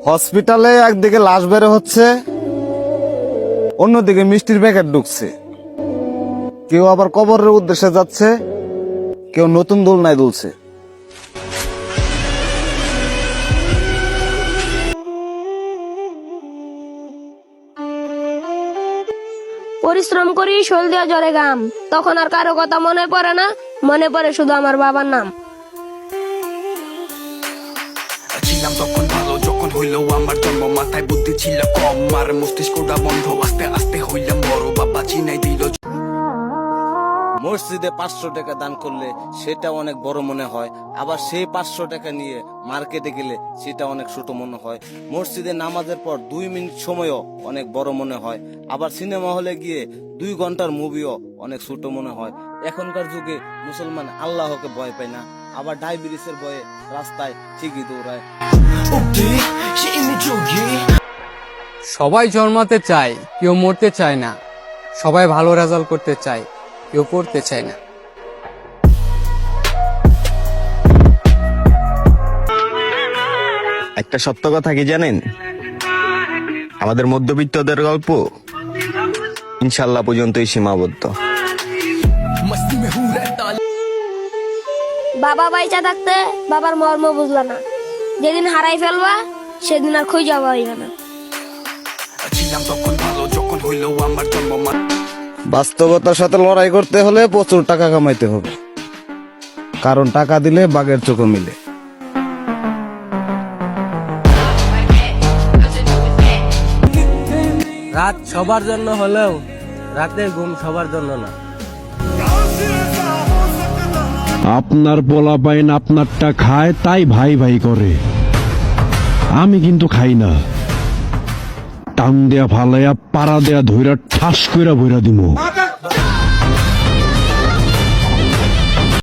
হসপিটালে একদিকে লাশ বের হচ্ছে, অন্যদিকে মিষ্টির প্যাকেট ঢুকছে। কেউ আবার কবরের উদ্দেশ্যে যাচ্ছে, কেউ নতুন দোলনায় দুলছে। পরিশ্রম করি শরীর দেওয়া জ্বরে গাম, তখন আর কারো কথা মনে পড়ে না, মনে পড়ে শুধু আমার বাবার নাম। ছিলাম তখন ভালো, যখন হইলো আমার জন্ম, মাথায় বুদ্ধি ছিল কম, আর মস্তিষ্কটা বন্ধ, আস্তে আস্তে হইলাম বড়, বাবা চিনাই দিল। মসজিদে 500 টাকা দান করলে সেটা অনেক বড় মনে হয়, আবার সেই 500 টাকা নিয়ে মার্কেটে গেলে সেটা অনেক ছোট মনে হয়। মসজিদে নামাজের পর 2 মিনিট সময়ও অনেক বড় মনে হয়, আবার সিনেমা হলে গিয়ে 2 ঘন্টার মুভিও অনেক ছোট মনে হয়। এখনকার যুগে মুসলমান আল্লাহকে ভয় পায় না, আবার ডায়াবেটিসের ভয়ে রাস্তায় ঠিকই দৌড়ায়। সবাই জন্মাতে চায়, কেউ মরতে চায় না। সবাই ভালো রেজাল্ট করতে চায়, কেউ পড়তে চায় না। একটা সত্য কথা কি জানেন? আমাদের মধ্যবিত্তদের গল্প ইনশাল্লাহ পর্যন্তই সীমাবদ্ধ। বাবা বাইচা থাকতে বাবার মর্ম বুঝলা না, যেদিন হারাই ফেলবা সেদিন আর খুঁজে পাইবা না। ছিলাম তখন ভালো, যখন হইলো আমার জন্ম। বাস্তবতার সাথে লড়াই করতে হলে প্রচুর টাকা কামাইতে হবে, কারণ টাকা দিলে বাঘের চোখে মিলে। রাত সবার জন্য হলেও রাতের ঘুম সবার জন্য না। আপনার পোলাপাইন আপনারটা খায়, তাই ভাই ভাই করে। আমি কিন্তু খাই না। টান দেয়া ফালাইয়া পাড়া দেয়া ধইরা ঠাস কইরা ভইরা দিমু।